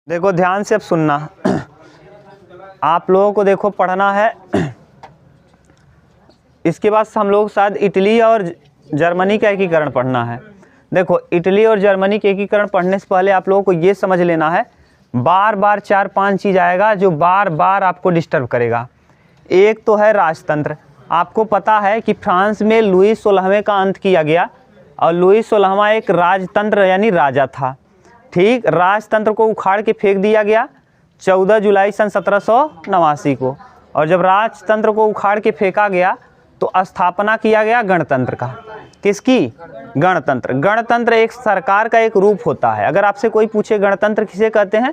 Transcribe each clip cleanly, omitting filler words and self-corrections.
देखो ध्यान से अब सुनना। आप लोगों को देखो पढ़ना है। इसके बाद हम लोग शायद इटली और जर्मनी का एकीकरण पढ़ना है। देखो इटली और जर्मनी के एकीकरण पढ़ने से पहले आप लोगों को ये समझ लेना है, बार बार 4-5 चीज़ आएगा जो बार बार आपको डिस्टर्ब करेगा। एक तो है राजतंत्र। आपको पता है कि फ्रांस में लुई 16वें का अंत किया गया और लुई 16वां एक राजतंत्र यानी राजा था। ठीक, राजतंत्र को उखाड़ के फेंक दिया गया 14 जुलाई सन 1789 को। और जब राजतंत्र को उखाड़ के फेंका गया तो स्थापना किया गया गणतंत्र का। किसकी? गणतंत्र। गणतंत्र एक सरकार का एक रूप होता है। अगर आपसे कोई पूछे गणतंत्र किसे कहते हैं,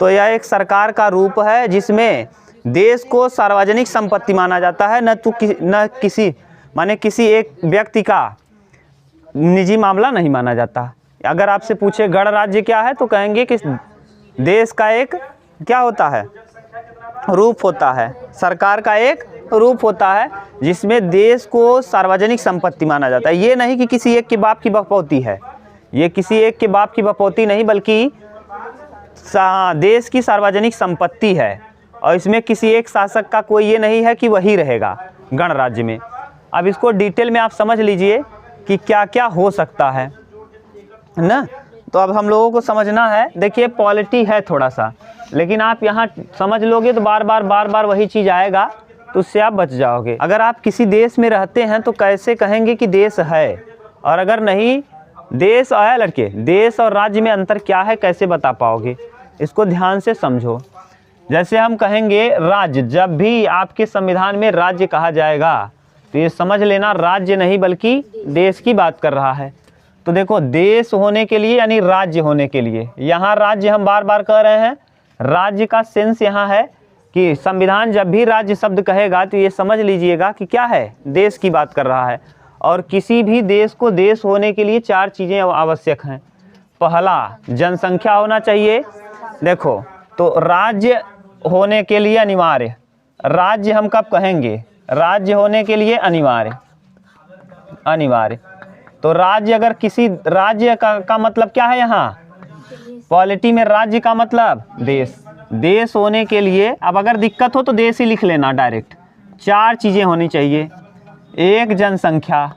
तो यह एक सरकार का रूप है जिसमें देश को सार्वजनिक संपत्ति माना जाता है, न किसी एक व्यक्ति का निजी मामला नहीं माना जाता। अगर आपसे पूछे गणराज्य क्या है तो कहेंगे कि देश का एक क्या होता है, रूप होता है, सरकार का एक रूप होता है जिसमें देश को सार्वजनिक संपत्ति माना जाता है। ये नहीं कि किसी एक के बाप की बपौती है, ये किसी एक के बाप की बपौती नहीं, बल्कि देश की सार्वजनिक संपत्ति है और इसमें किसी एक शासक का कोई ये नहीं है कि वही रहेगा गणराज्य में। अब इसको डिटेल में आप समझ लीजिए कि क्या क्या हो सकता है ना। तो अब हम लोगों को समझना है। देखिए पॉलिटी है थोड़ा सा, लेकिन आप यहाँ समझ लोगे तो बार बार वही चीज़ आएगा, तो उससे आप बच जाओगे। अगर आप किसी देश में रहते हैं तो कैसे कहेंगे कि देश है, और अगर नहीं देश आया लड़के, देश और राज्य में अंतर क्या है कैसे बता पाओगे? इसको ध्यान से समझो। जैसे हम कहेंगे राज्य, जब भी आपके संविधान में राज्य कहा जाएगा तो ये समझ लेना राज्य नहीं बल्कि देश की बात कर रहा है। तो देखो देश होने के लिए यानी राज्य होने के लिए, यहाँ राज्य हम बार बार कह रहे हैं, राज्य का सेंस यहाँ है कि संविधान जब भी राज्य शब्द कहेगा तो ये समझ लीजिएगा कि क्या है, देश की बात कर रहा है। और किसी भी देश को देश होने के लिए 4 चीज़ें आवश्यक हैं। पहला, जनसंख्या होना चाहिए। देखो तो राज्य होने के लिए अनिवार्य, राज्य हम कब कहेंगे, राज्य होने के लिए अनिवार्य। तो राज्य, अगर किसी राज्य का मतलब क्या है, यहाँ पॉलिटी में राज्य का मतलब देश। देश होने के लिए, अब अगर दिक्कत हो तो देश ही लिख लेना डायरेक्ट। 4 चीज़ें होनी चाहिए। एक, जनसंख्या,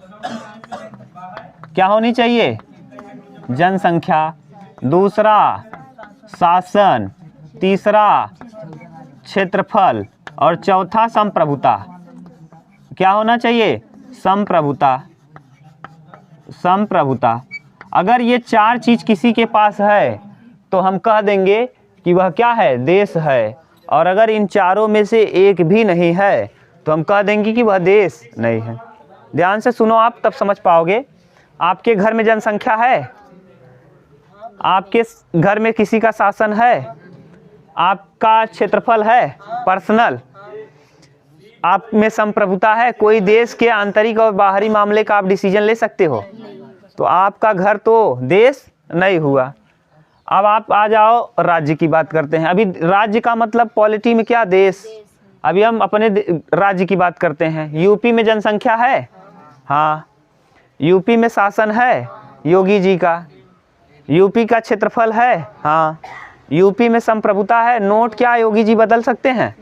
क्या होनी चाहिए, जनसंख्या। दूसरा, शासन। तीसरा, क्षेत्रफल। और चौथा, संप्रभुता। क्या होना चाहिए, संप्रभुता। अगर ये 4 चीज़ किसी के पास है तो हम कह देंगे कि वह क्या है, देश है। और अगर इन चारों में से एक भी नहीं है तो हम कह देंगे कि वह देश नहीं है। ध्यान से सुनो आप, तब समझ पाओगे। आपके घर में जनसंख्या है, आपके घर में किसी का शासन है, आपका क्षेत्रफल है पर्सनल, आप में संप्रभुता है, कोई देश के आंतरिक और बाहरी मामले का आप डिसीजन ले सकते हो, तो आपका घर तो देश नहीं हुआ। अब आप आ जाओ राज्य की बात करते हैं। अभी राज्य का मतलब पॉलिटी में क्या, देश। अभी हम अपने राज्य की बात करते हैं। यूपी में जनसंख्या है, हाँ। यूपी में शासन है योगी जी का। यूपी का क्षेत्रफल है, हाँ। यूपी में संप्रभुता है। नोट क्या योगी जी बदल सकते हैं?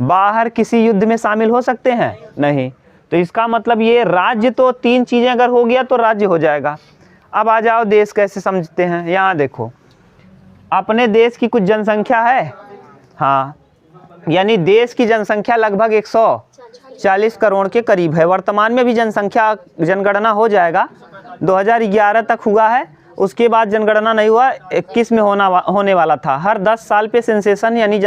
बाहर किसी युद्ध में शामिल हो सकते हैं? नहीं। तो इसका मतलब ये राज्य तो 3 चीज़ें अगर हो गया तो राज्य हो जाएगा। अब आ जाओ देश कैसे समझते हैं। यहाँ देखो, अपने देश की कुछ जनसंख्या है, हाँ, यानी देश की जनसंख्या लगभग 140 करोड़ के करीब है। वर्तमान में भी जनगणना हो जाएगा, 2011 तक हुआ है, उसके बाद जनगणना नहीं हुआ, 21 में होने वाला था। हर 10 साल पे सेंसेशन यानी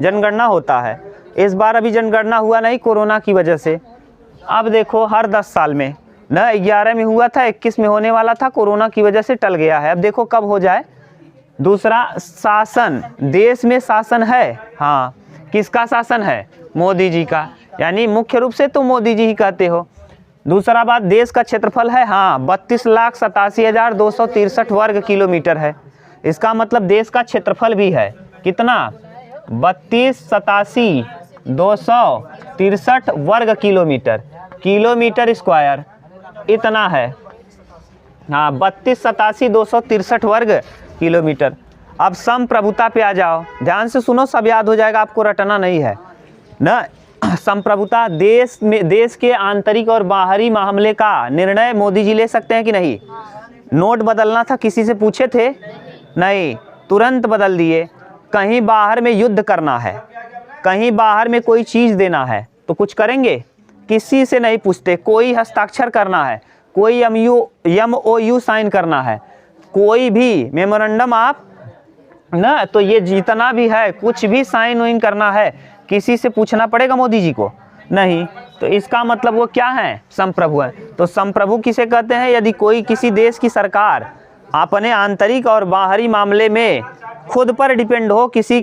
जनगणना होता है। इस बार अभी जनगणना हुआ नहीं कोरोना की वजह से। अब देखो हर 10 साल में, न 11 में हुआ था, 21 में होने वाला था, कोरोना की वजह से टल गया है। अब देखो कब हो जाए। दूसरा, शासन। देश में शासन है, हाँ। किसका शासन है? मोदी जी का, यानी मुख्य रूप से तो मोदी जी ही कहते हो। दूसरा बात, देश का क्षेत्रफल है, हाँ, 32,87,263 वर्ग किलोमीटर है। इसका मतलब देश का क्षेत्रफल भी है। कितना? 32,87,263 वर्ग किलोमीटर, किलोमीटर स्क्वायर इतना है, हाँ, 32,87,263 वर्ग किलोमीटर। अब संप्रभुता पे आ जाओ, ध्यान से सुनो, सब याद हो जाएगा, आपको रटना नहीं है ना। संप्रभुता, देश के आंतरिक और बाहरी मामले का निर्णय मोदी जी ले सकते हैं कि नहीं। नोट बदलना था, किसी से पूछे थे नहीं, तुरंत बदल दिए। कहीं बाहर में युद्ध करना है, कहीं बाहर में कोई चीज़ देना है तो कुछ करेंगे, किसी से नहीं पूछते। कोई हस्ताक्षर करना है, कोई MOU साइन करना है, कोई भी मेमोरेंडम आप ना, तो ये जितना भी है कुछ भी साइन वाइन करना है, किसी से पूछना पड़ेगा मोदी जी को नहीं। तो इसका मतलब वो क्या है, संप्रभु है। तो संप्रभु किसे कहते हैं, यदि कोई किसी देश की सरकार अपने आंतरिक और बाहरी मामले में खुद पर डिपेंड हो, किसी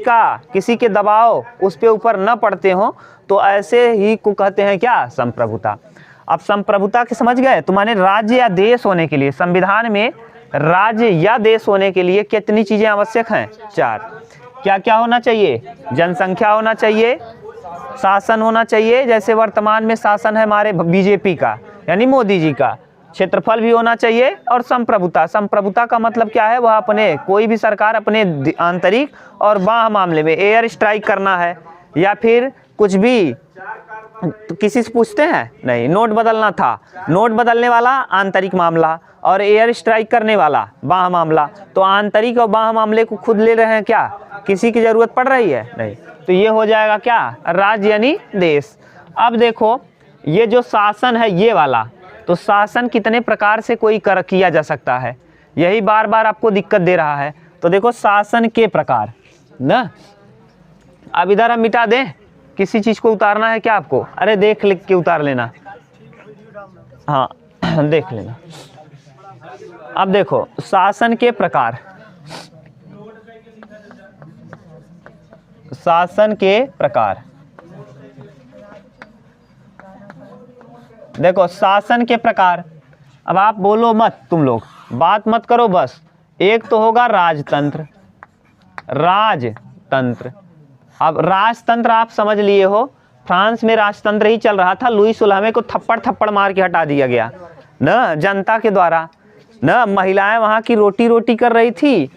के दबाव उस पे ऊपर न पड़ते हो, तो ऐसे ही को कहते हैं क्या, संप्रभुता। अब संप्रभुता के समझ गए। तुम्हारे राज्य या देश होने के लिए, संविधान में राज्य या देश होने के लिए कितनी चीजें आवश्यक हैं, 4। क्या क्या होना चाहिए, जनसंख्या होना चाहिए, शासन होना चाहिए, जैसे वर्तमान में शासन है हमारे BJP का यानी मोदी जी का, क्षेत्रफल भी होना चाहिए, और संप्रभुता। संप्रभुता का मतलब क्या है, वह अपने, कोई भी सरकार अपने आंतरिक और बाह्य मामले में एयर स्ट्राइक करना है या फिर कुछ भी, तो किसी से पूछते हैं नहीं। नोट बदलना था, नोट बदलने वाला आंतरिक मामला, और एयर स्ट्राइक करने वाला बाह्य मामला। तो आंतरिक और बाह्य मामले को खुद ले रहे हैं क्या, किसी की जरूरत पड़ रही है नहीं। तो ये हो जाएगा क्या, राज्य यानी देश। अब देखो ये जो शासन है ये वाला, तो शासन कितने प्रकार से किया जा सकता है, यही बार बार आपको दिक्कत दे रहा है। तो देखो शासन के प्रकार ना, अब इधर हम मिटा दें, किसी चीज को उतारना है क्या आपको, अरे लिख के उतार लेना, हाँ देख लेना। अब देखो शासन के प्रकार, शासन के प्रकार, देखो शासन के प्रकार। अब आप बोलो मत, तुम लोग बात मत करो बस। एक तो होगा राजतंत्र, राजतंत्र। अब राजतंत्र आप समझ लिए हो, फ्रांस में राजतंत्र ही चल रहा था, लुई 16वें को थप्पड़ मार के हटा दिया गया ना जनता के द्वारा ना। महिलाएं वहां की रोटी कर रही थी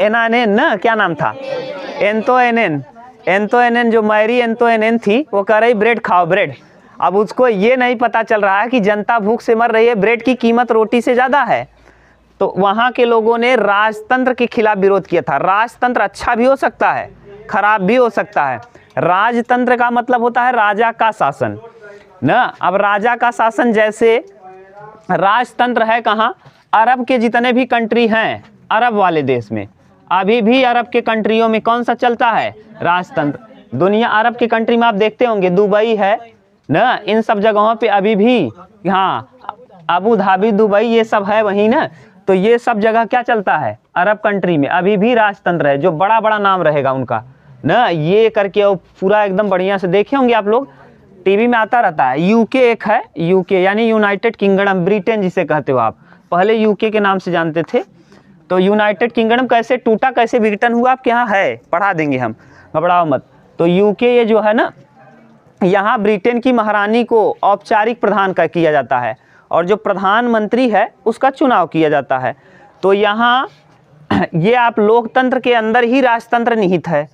एनएन ना, क्या नाम था, एंतो जो मैरी एंतो थी, वो कह रही ब्रेड खाओ ब्रेड। अब उसको ये नहीं पता चल रहा है कि जनता भूख से मर रही है, ब्रेड की कीमत रोटी से ज़्यादा है। तो वहाँ के लोगों ने राजतंत्र के खिलाफ विरोध किया था। राजतंत्र अच्छा भी हो सकता है, खराब भी हो सकता है। राजतंत्र का मतलब होता है राजा का शासन ना। अब राजा का शासन, जैसे राजतंत्र है कहाँ, अरब के जितने भी कंट्री हैं, अरब वाले देश में अभी भी अरब के कंट्रियों में कौन सा चलता है, राजतंत्र। दुनिया अरब के कंट्री में आप देखते होंगे, दुबई है ना, इन सब जगहों पे अभी भी, हाँ अबू धाबी, दुबई, ये सब है वहीं ना। तो ये सब जगह क्या चलता है, अरब कंट्री में अभी भी राजतंत्र है, जो बड़ा बड़ा नाम रहेगा उनका ना, ये करके वो पूरा एकदम बढ़िया से देखे होंगे आप लोग, टीवी में आता रहता है। यूके एक है, यूके यानी यूनाइटेड किंगडम, ब्रिटेन जिसे कहते हो आप, पहले यूके के नाम से जानते थे। तो यूनाइटेड किंगडम कैसे टूटा, कैसे ब्रिटेन हुआ, आपके यहाँ है, पढ़ा देंगे हम, घबराओ मत। तो यूके ये जो है ना, यहाँ ब्रिटेन की महारानी को औपचारिक प्रधान का किया जाता है, और जो प्रधानमंत्री है उसका चुनाव किया जाता है। तो यहाँ ये आप लोकतंत्र के अंदर ही राजतंत्र निहित है।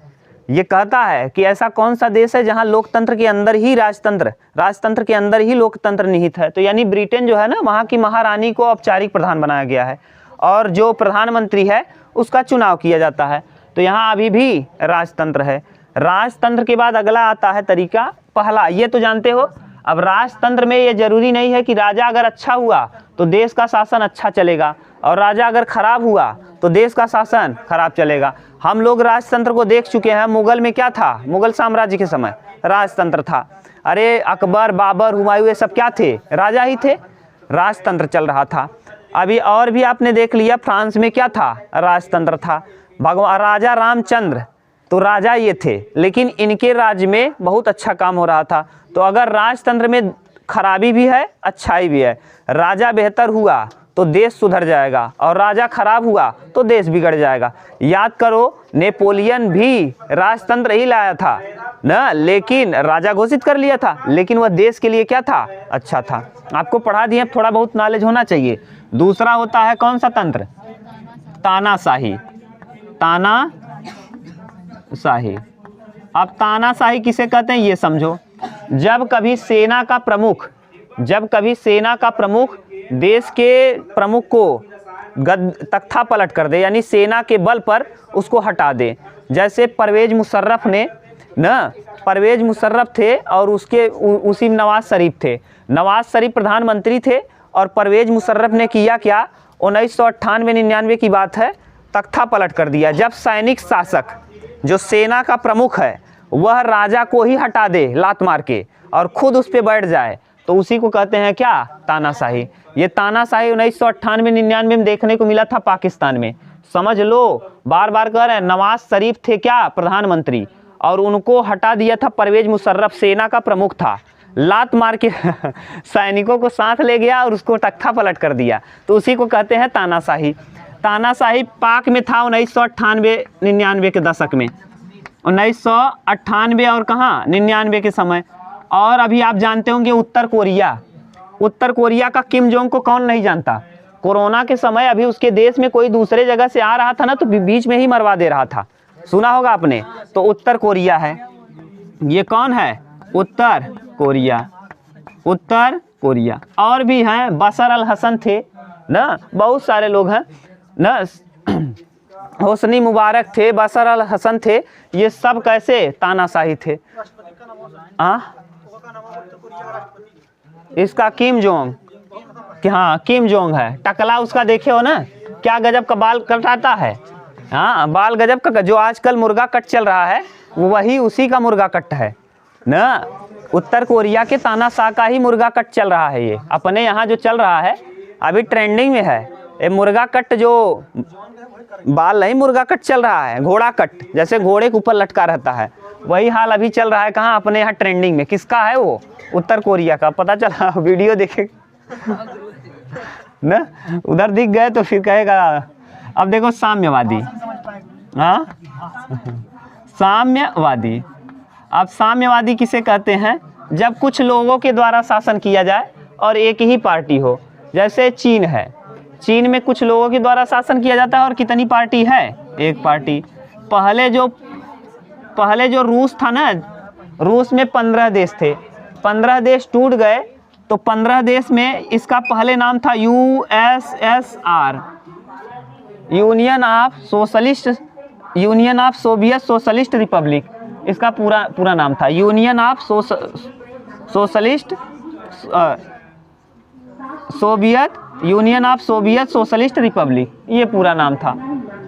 ये कहता है कि ऐसा कौन सा देश है जहाँ लोकतंत्र के अंदर ही राजतंत्र के अंदर ही लोकतंत्र निहित है। तो यानी ब्रिटेन जो है ना, वहाँ की महारानी को औपचारिक प्रधान बनाया गया है, और जो प्रधानमंत्री है उसका चुनाव किया जाता है। तो यहाँ अभी भी राजतंत्र है। राजतंत्र के बाद अगला आता है तरीका, पहला, ये तो जानते हो। अब राजतंत्र में ये जरूरी नहीं है कि राजा अगर अच्छा हुआ तो देश का शासन अच्छा चलेगा, और राजा अगर खराब हुआ तो देश का शासन खराब चलेगा। हम लोग राजतंत्र को देख चुके हैं। मुगल में क्या था, मुगल साम्राज्य के समय राजतंत्र था। अरे अकबर, बाबर, हुमायूं, ये सब क्या थे, राजा ही थे, राजतंत्र चल रहा था। अभी और भी आपने देख लिया, फ्रांस में क्या था, राजतंत्र था। भगवान राजा रामचंद्र तो राजा ये थे, लेकिन इनके राज्य में बहुत अच्छा काम हो रहा था। तो अगर राजतंत्र में खराबी भी है, अच्छाई भी है। राजा बेहतर हुआ तो देश सुधर जाएगा, और राजा खराब हुआ तो देश बिगड़ जाएगा। याद करो, नेपोलियन भी राजतंत्र ही लाया था ना, लेकिन राजा घोषित कर लिया था, लेकिन वह देश के लिए क्या था, अच्छा था। आपको पढ़ा दिए, थोड़ा बहुत नॉलेज होना चाहिए। दूसरा होता है कौन सा तंत्र, तानाशाही, तानाशाही। अब तानाशाही किसे कहते हैं ये समझो। जब कभी सेना का प्रमुख देश के प्रमुख को तख्ता पलट कर दे, यानी सेना के बल पर उसको हटा दे। जैसे परवेज मुशर्रफ ने परवेज मुशर्रफ थे और उसके उसी नवाज शरीफ थे। नवाज शरीफ प्रधानमंत्री थे और परवेज मुशर्रफ ने किया क्या, 1998-99 की बात है, तख्ता पलट कर दिया। जब सैनिक शासक जो सेना का प्रमुख है वह राजा को ही हटा दे लात मार के और खुद उस पर बैठ जाए, तो उसी को कहते हैं क्या, तानाशाही। ये तानाशाही 1998-99 में देखने को मिला था पाकिस्तान में। समझ लो, बार बार कह रहे हैं, नवाज शरीफ थे क्या, प्रधानमंत्री, और उनको हटा दिया था परवेज मुशर्रफ, सेना का प्रमुख था, लात मार के सैनिकों को साथ ले गया और उसको तख्ता पलट कर दिया, तो उसी को कहते हैं तानाशाही। तानाशाही पाक में था 1998-99 के दशक में, 1998 और कहाँ 99 के समय। और अभी आप जानते होंगे उत्तर कोरिया का किम जोंग को कौन नहीं जानता। कोरोना के समय अभी उसके देश में कोई दूसरे जगह से आ रहा था ना, तो बीच में ही मरवा दे रहा था, सुना होगा आपने। तो उत्तर कोरिया है, ये कौन है, उत्तर कोरिया। और भी हैं, बशर अल हसन थे ना, बहुत सारे लोग हैं ना, होसनी मुबारक थे, बशर अल हसन थे, ये सब कैसे तानाशाही थे। इसका किम जोंग, हाँ किम जोंग है, टकला उसका देखे हो ना, क्या गजब का बाल कटाता है। हाँ, बाल गजब का, जो आजकल मुर्गा कट चल रहा है वही उसी का मुर्गा कट है ना। उत्तर कोरिया के तानाशाह का ही मुर्गा कट चल रहा है। ये अपने यहाँ जो चल रहा है अभी ट्रेंडिंग में है, ये मुर्गा कट, जो बाल नहीं, मुर्गा कट चल रहा है, घोड़ा कट, जैसे घोड़े के ऊपर लटका रहता है, वही हाल अभी चल रहा है। कहाँ, अपने यहाँ ट्रेंडिंग में। किसका है वो, उत्तर कोरिया का, पता चला, वीडियो देखे ना, उधर दिख गए तो फिर कहेगा। अब देखो साम्यवादी, हाँ साम्यवादी। अब साम्यवादी किसे कहते हैं, जब कुछ लोगों के द्वारा शासन किया जाए और एक ही पार्टी हो। जैसे चीन है, चीन में कुछ लोगों के द्वारा शासन किया जाता है और कितनी पार्टी है, एक पार्टी। पहले जो रूस था ना, रूस में 15 देश थे, 15 देश टूट गए, तो 15 देश में इसका पहले नाम था USSR, union of Soviet socialist Republic. इसका पूरा नाम था union of Soviet socialist Republic, ये पूरा नाम था।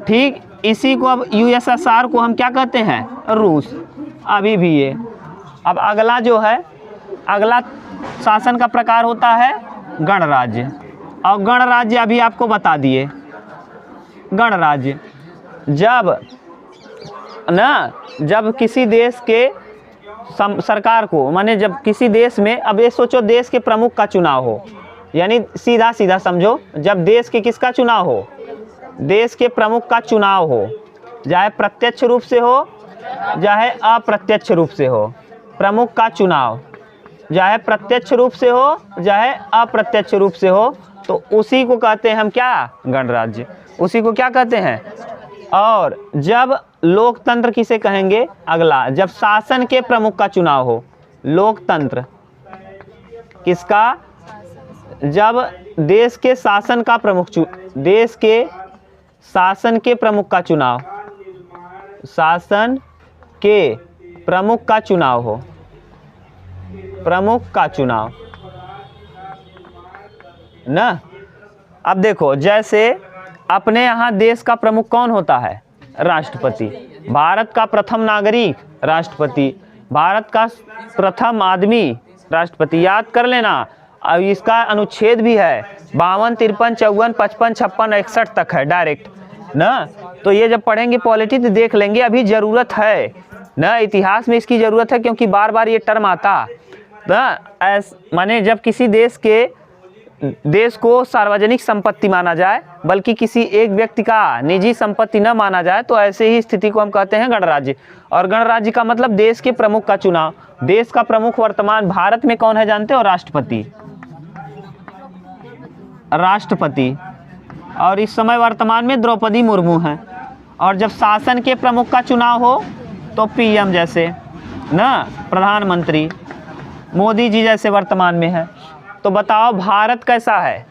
ठीक, इसी को अब USSR को हम क्या कहते हैं, रूस, अभी भी ये। अब अगला जो है, अगला शासन का प्रकार होता है गणराज्य। और गणराज्य अभी आपको बता दिए, गणराज्य जब किसी देश के सरकार को, माने जब किसी देश में, अब ये सोचो देश के प्रमुख का चुनाव हो, यानी सीधा समझो, जब देश के किसका चुनाव हो, देश के प्रमुख का चुनाव हो, चाहे प्रत्यक्ष रूप से हो चाहे अप्रत्यक्ष रूप से हो, प्रमुख का चुनाव चाहे प्रत्यक्ष रूप से हो चाहे अप्रत्यक्ष रूप से हो, तो उसी को कहते हैं हम क्या, गणराज्य, उसी को क्या कहते हैं। और जब लोकतंत्र किसे कहेंगे, अगला, जब शासन के प्रमुख का चुनाव हो, लोकतंत्र किसका, जब देश के शासन का प्रमुख, देश के शासन के प्रमुख का चुनाव, शासन के प्रमुख का चुनाव हो, प्रमुख का चुनाव ना। अब देखो, जैसे अपने यहाँ देश का प्रमुख कौन होता है, राष्ट्रपति, भारत का प्रथम नागरिक राष्ट्रपति, भारत का प्रथम आदमी राष्ट्रपति, याद कर लेना। अब इसका अनुच्छेद भी है 52, 53, 54, 55, 56, 61 तक है डायरेक्ट ना। तो ये जब पढ़ेंगे पॉलिटी तो देख लेंगे, अभी ज़रूरत है ना, इतिहास में इसकी ज़रूरत है, क्योंकि बार बार ये टर्म आता ना। माने जब किसी देश को सार्वजनिक संपत्ति माना जाए, बल्कि किसी एक व्यक्ति का निजी संपत्ति न माना जाए, तो ऐसे ही स्थिति को हम कहते हैं गणराज्य। और गणराज्य का मतलब देश के प्रमुख का चुनाव। देश का प्रमुख वर्तमान भारत में कौन है जानते हो, राष्ट्रपति, राष्ट्रपति और इस समय वर्तमान में द्रौपदी मुर्मू हैं। और जब शासन के प्रमुख का चुनाव हो तो पीएम जैसे ना, प्रधानमंत्री मोदी जी जैसे वर्तमान में है। तो बताओ भारत कैसा है?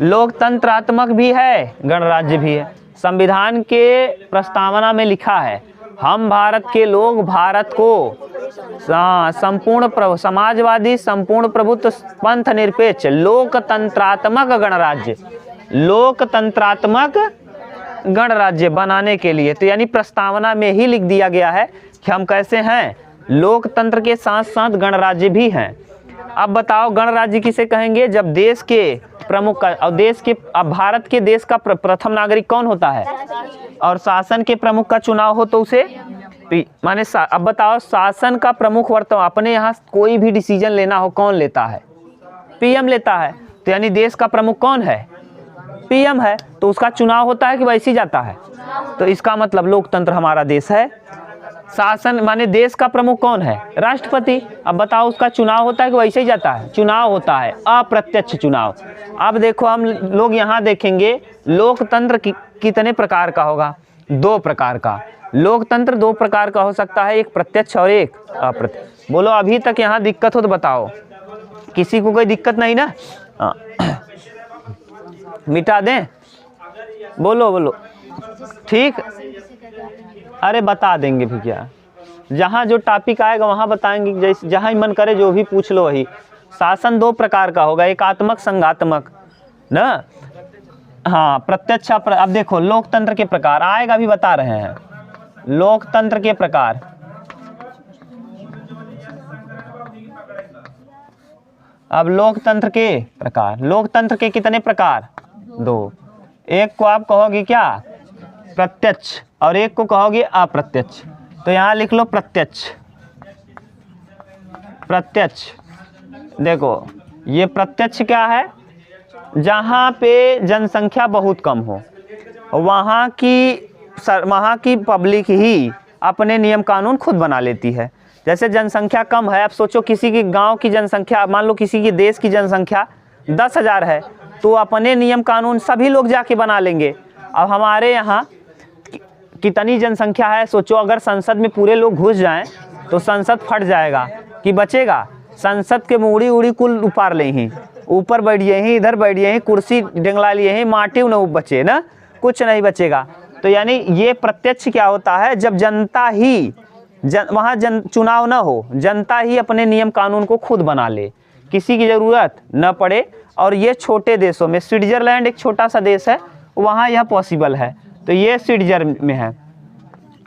लोकतंत्रात्मक भी है, गणराज्य भी है। संविधान के प्रस्तावना में लिखा है हम भारत के लोग भारत को संपूर्ण समाजवादी, संपूर्ण प्रभुत्व, पंथ निरपेक्ष, लोकतंत्रात्मक गणराज्य, लोकतंत्रात्मक गणराज्य बनाने के लिए, तो यानी प्रस्तावना में ही लिख दिया गया है कि हम कैसे हैं, लोकतंत्र के साथ साथ गणराज्य भी हैं। अब बताओ गणराज्य किसे कहेंगे? जब देश के प्रमुख का और देश के, अब भारत के देश का प्रथम नागरिक कौन होता है? और शासन के प्रमुख का चुनाव हो तो उसे माने अब बताओ शासन का प्रमुख वर्तमान अपने यहाँ कोई भी डिसीजन लेना हो कौन लेता है? पीएम लेता है। तो यानी देश का प्रमुख कौन है? पीएम है। तो उसका चुनाव होता है कि वैसे ही जाता है? तो इसका मतलब लोकतंत्र हमारा देश है। शासन माने देश का प्रमुख कौन है? राष्ट्रपति। अब बताओ उसका चुनाव होता है कि वैसे ही जाता है? चुनाव होता है, अप्रत्यक्ष चुनाव। अब देखो हम लोग यहाँ देखेंगे लोकतंत्र कितने प्रकार का होगा? 2 प्रकार का। लोकतंत्र 2 प्रकार का हो सकता है, एक प्रत्यक्ष और एक अप्रत्यक्ष। बोलो अभी तक यहाँ दिक्कत हो तो बताओ, किसी को कोई दिक्कत नहीं ना? मिटा दें? बोलो बोलो, ठीक? अरे बता देंगे भैया, जहाँ जो टॉपिक आएगा वहाँ बताएंगे, जैसे जहाँ ही मन करे जो भी पूछ लो वही। शासन 2 प्रकार का होगा, एकात्मक, संघात्मक ना। हाँ, प्रत्यक्ष। अब देखो लोकतंत्र के प्रकार आएगा, भी बता रहे हैं लोकतंत्र के प्रकार। अब लोकतंत्र के प्रकार, लोकतंत्र के कितने प्रकार? 2। एक को आप कहोगे क्या? प्रत्यक्ष, और एक को कहोगे अप्रत्यक्ष। तो यहाँ लिख लो प्रत्यक्ष। प्रत्यक्ष देखो ये प्रत्यक्ष क्या है? जहाँ पे जनसंख्या बहुत कम हो, वहाँ की पब्लिक ही अपने नियम कानून खुद बना लेती है। जैसे जनसंख्या कम है, अब सोचो किसी की गांव की जनसंख्या, मान लो किसी की देश की जनसंख्या 10,000 है, तो अपने नियम कानून सभी लोग जाके बना लेंगे। अब हमारे यहाँ कितनी जनसंख्या है सोचो, अगर संसद में पूरे लोग घुस जाएं तो संसद फट जाएगा कि बचेगा? संसद के मुड़ी उड़ी कुल उपार ले ही, ऊपर बैठिए ही, इधर बैठिए ही, कुर्सी डंगला लिए ही, माटी न बचे ना, कुछ नहीं बचेगा। तो यानी ये प्रत्यक्ष क्या होता है? जब जनता ही वहाँ चुनाव ना हो, जनता ही अपने नियम कानून को खुद बना ले, किसी की ज़रूरत न पड़े। और ये छोटे देशों में, स्विट्जरलैंड एक छोटा सा देश है, वहाँ यह पॉसिबल है। तो ये स्विट्जरलैंड में है,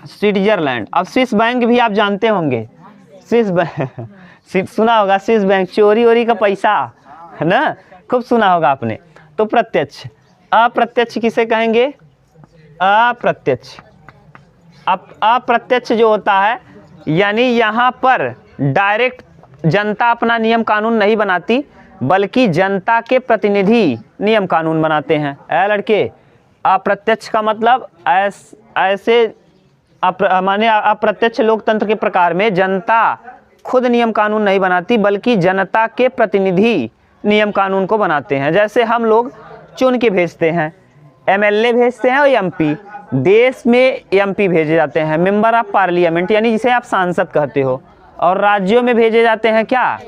स्विट्जरलैंड। अब स्विस बैंक भी आप जानते होंगे, स्विस बैंक सुना होगा, स्विस बैंक चोरी वोरी का पैसा है ना, खूब सुना होगा आपने। तो प्रत्यक्ष। अप्रत्यक्ष किसे कहेंगे? अप्रत्यक्ष। अप्रत्यक्ष जो होता है, यानी यहाँ पर डायरेक्ट जनता अपना नियम कानून नहीं बनाती, बल्कि जनता के प्रतिनिधि नियम कानून बनाते हैं। लड़के, अप्रत्यक्ष का मतलब ऐसे माने अप्रत्यक्ष लोकतंत्र के प्रकार में जनता खुद नियम कानून नहीं बनाती, बल्कि जनता के प्रतिनिधि नियम कानून को बनाते हैं। जैसे हम लोग चुन के भेजते हैं, एमएलए भेजते हैं और एमपी, देश में एमपी भेजे जाते हैं, मेंबर ऑफ पार्लियामेंट, यानी जिसे आप सांसद कहते हो। और राज्यों में भेजे जाते हैं क्या?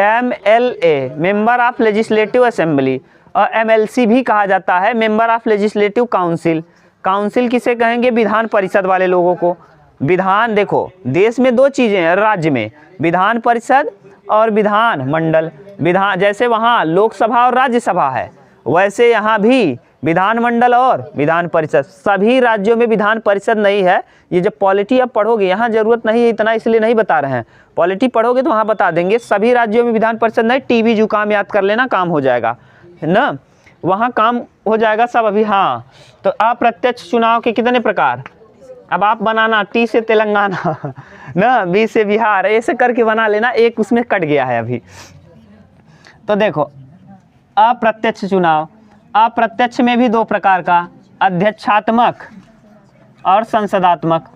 MLA, member of legislative assembly, और एमएलसी भी कहा जाता है, member of legislative council. Council किसे कहेंगे? विधान परिषद वाले लोगों को। विधान, देखो देश में 2 चीज़ें हैं राज्य में, विधान परिषद और विधान मंडल। विधान जैसे वहाँ लोकसभा और राज्यसभा है, वैसे यहाँ भी विधानमंडल और विधान परिषद। सभी राज्यों में विधान परिषद नहीं है। ये जब पॉलिटी अब पढ़ोगे, यहाँ ज़रूरत नहीं है इतना, इसलिए नहीं बता रहे हैं। पॉलिटी पढ़ोगे तो वहाँ बता देंगे, सभी राज्यों में विधान परिषद नहीं। टीबी जुकाम याद कर लेना, काम हो जाएगा, है ना, वहाँ काम हो जाएगा सब अभी। हाँ, तो अप्रत्यक्ष चुनाव के कितने प्रकार? अब आप बनाना, टी से तेलंगाना ना, बी से बिहार, ऐसे करके बना लेना, एक उसमें कट गया है अभी। तो देखो अप्रत्यक्ष चुनाव, अप्रत्यक्ष में भी 2 प्रकार का, अध्यक्षात्मक और संसदात्मक।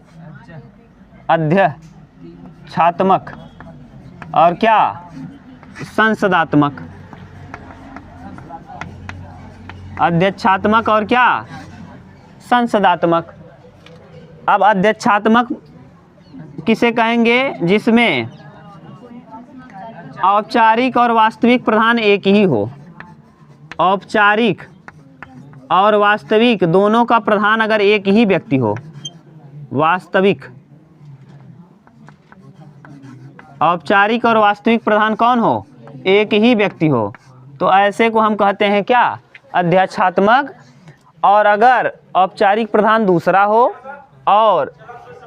अध्यक्षात्मक और क्या? संसदात्मक। अध्यक्षात्मक और क्या, संसदात्मक। अब अध्यक्षात्मक किसे कहेंगे, जिसमें औपचारिक और वास्तविक प्रधान एक ही हो। औपचारिक और वास्तविक दोनों का प्रधान अगर एक ही व्यक्ति हो, वास्तविक, औपचारिक और वास्तविक प्रधान कौन हो, एक ही व्यक्ति हो, तो ऐसे को हम कहते हैं क्या, अध्यक्षात्मक। और अगर औपचारिक प्रधान दूसरा हो और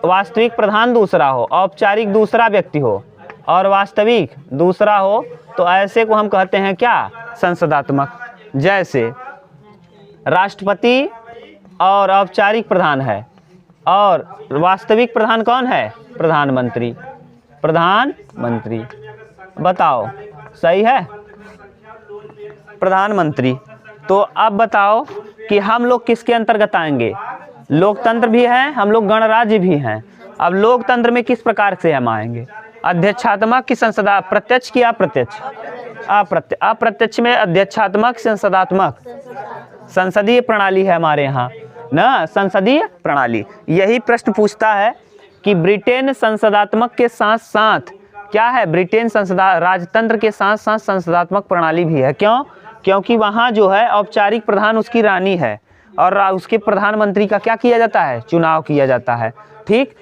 वास्तविक प्रधान दूसरा हो, औपचारिक दूसरा व्यक्ति हो और वास्तविक दूसरा हो, तो ऐसे को हम कहते हैं क्या, संसदात्मक। जैसे राष्ट्रपति और औपचारिक प्रधान है और वास्तविक प्रधान कौन है, प्रधानमंत्री। प्रधानमंत्री, बताओ सही है, प्रधानमंत्री। तो अब बताओ कि हम लोग किसके अंतर्गत आएंगे, लोकतंत्र भी है, हम लोग गणराज्य भी हैं। अब लोकतंत्र में किस प्रकार से हम आएंगे, अध्यक्षात्मक की संसदा, प्रत्यक्ष की अप्रत्यक्ष, अप्रत्यक्ष में अध्यक्षात्मक, संसदात्मक, संसदीय प्रणाली है हमारे यहाँ ना, संसदीय प्रणाली। यही प्रश्न पूछता है कि ब्रिटेन संसदात्मक के साथ साथ क्या है, ब्रिटेन संसदा राजतंत्र के साथ साथ संसदात्मक प्रणाली भी है। क्यों, क्योंकि वहाँ जो है औपचारिक प्रधान उसकी रानी है और उसके प्रधानमंत्री का क्या किया जाता है, चुनाव किया जाता है। ठीक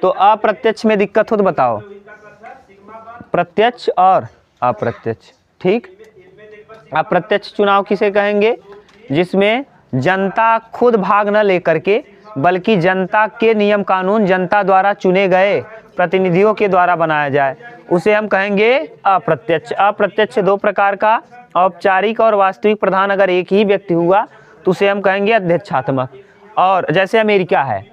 तो अप्रत्यक्ष में दिक्कत हो तो बताओ, प्रत्यक्ष और अप्रत्यक्ष। ठीक, अप्रत्यक्ष चुनाव किसे कहेंगे, जिसमें जनता खुद भाग न लेकर के बल्कि जनता के नियम कानून जनता द्वारा चुने गए प्रतिनिधियों के द्वारा बनाया जाए, उसे हम कहेंगे अप्रत्यक्ष। अप्रत्यक्ष दो प्रकार का, औपचारिक और वास्तविक प्रधान अगर एक ही व्यक्ति हुआ तो उसे हम कहेंगे अध्यक्षात्मक। और जैसे अमेरिका है,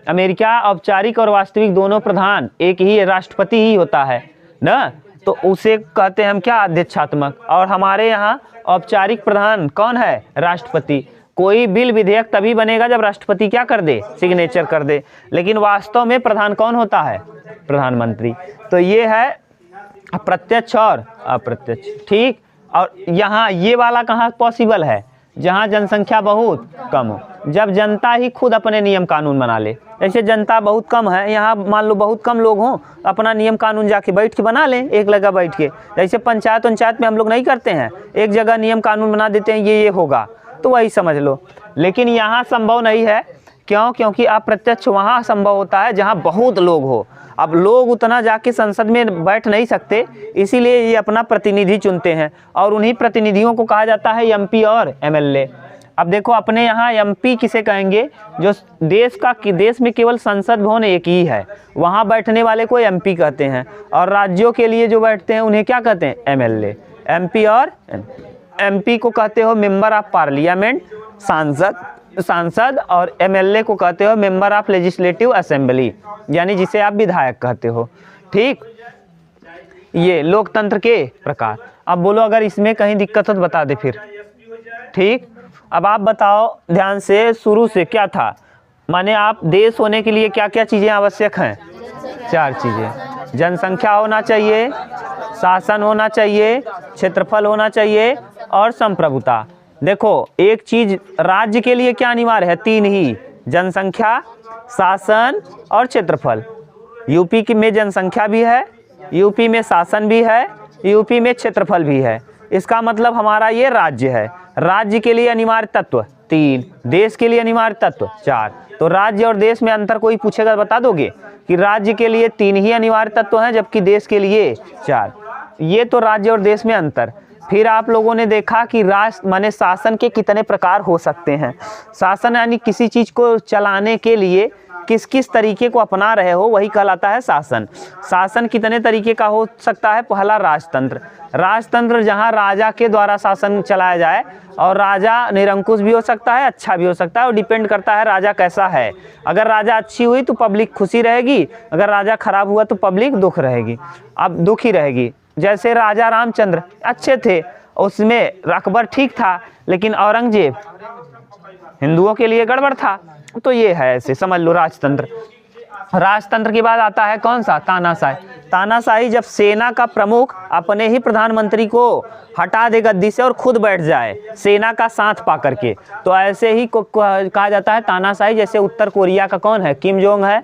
अमेरिका औपचारिक और वास्तविक दोनों प्रधान एक ही, राष्ट्रपति ही होता है ना, तो उसे कहते हैं हम क्या, अध्यक्षात्मक। और हमारे यहाँ औपचारिक प्रधान कौन है, राष्ट्रपति। कोई बिल विधेयक तभी बनेगा जब राष्ट्रपति क्या कर दे, सिग्नेचर कर दे, लेकिन वास्तव में प्रधान कौन होता है, प्रधानमंत्री। तो ये है प्रत्यक्ष और अप्रत्यक्ष। ठीक, और यहाँ ये वाला कहाँ पॉसिबल है, जहाँ जनसंख्या बहुत कम हो, जब जनता ही खुद अपने नियम कानून बना ले। जैसे जनता बहुत कम है, यहाँ मान लो बहुत कम लोग हों, अपना नियम कानून जाके बैठ के बना लें, एक जगह बैठ के। जैसे पंचायत में हम लोग नहीं करते हैं, एक जगह नियम कानून बना देते हैं, ये होगा, तो वही समझ लो। लेकिन यहाँ संभव नहीं है, क्यों, क्योंकि अप्रत्यक्ष वहाँ संभव होता है जहाँ बहुत लोग हो। अब लोग उतना जाके संसद में बैठ नहीं सकते, इसीलिए ये अपना प्रतिनिधि चुनते हैं और उन्हीं प्रतिनिधियों को कहा जाता है एमपी और एमएलए। अब देखो अपने यहाँ एमपी किसे कहेंगे, जो देश में केवल संसद भवन एक ही है, वहाँ बैठने वाले को एमपी कहते हैं। और राज्यों के लिए जो बैठते हैं उन्हें क्या कहते हैं, एमएलए। एमपी और एमपी को कहते हो मेंबर ऑफ पार्लियामेंट, सांसद, और एमएलए को कहते हो मेंबर ऑफ लेजिस्लेटिव असेंबली, यानी जिसे आप विधायक कहते हो। ठीक, ये लोकतंत्र के प्रकार। अब बोलो अगर इसमें कहीं दिक्कत हो तो बता दे फिर। ठीक, अब आप बताओ ध्यान से, शुरू से क्या था, माने आप देश होने के लिए क्या क्या चीज़ें आवश्यक हैं, 4 चीज़ें। जनसंख्या होना चाहिए, शासन होना चाहिए, क्षेत्रफल होना चाहिए और संप्रभुता। देखो एक चीज राज्य के लिए क्या अनिवार्य है, 3 ही, जनसंख्या, शासन और क्षेत्रफल। यूपी में जनसंख्या भी है, यूपी में शासन भी है, यूपी में क्षेत्रफल भी है। इसका मतलब हमारा ये राज्य है। राज्य के लिए अनिवार्य तत्व 3, देश के लिए अनिवार्य तत्व 4। तो राज्य और देश में अंतर कोई पूछेगा बता दोगे कि राज्य के लिए 3 ही अनिवार्य तत्व हैं जबकि देश के लिए 4। ये तो राज्य और देश में अंतर। फिर आप लोगों ने देखा कि राष्ट्र माने शासन के कितने प्रकार हो सकते हैं। शासन यानी किसी चीज़ को चलाने के लिए किस किस तरीके को अपना रहे हो, वही कहलाता है शासन। शासन कितने तरीके का हो सकता है, पहला राजतंत्र। राजतंत्र जहाँ राजा के द्वारा शासन चलाया जाए, और राजा निरंकुश भी हो सकता है, अच्छा भी हो सकता है, और डिपेंड करता है राजा कैसा है। अगर राजा अच्छी हुई तो पब्लिक खुशी रहेगी, अगर राजा खराब हुआ तो पब्लिक दुख रहेगी, अब दुखी रहेगी। जैसे राजा रामचंद्र अच्छे थे, उसमें अकबर ठीक था, लेकिन औरंगजेब हिंदुओं के लिए गड़बड़ था। तो ये है, ऐसे समझ लो राजतंत्र। राजतंत्र के बाद आता है कौन सा? तानाशाही। तानाशाही जब सेना का प्रमुख अपने ही प्रधानमंत्री को हटा दे गद्दी से और खुद बैठ जाए सेना का साथ पा करके, तो ऐसे ही को कहा जाता है तानाशाही। जैसे उत्तर कोरिया का कौन है? किम जोंग है।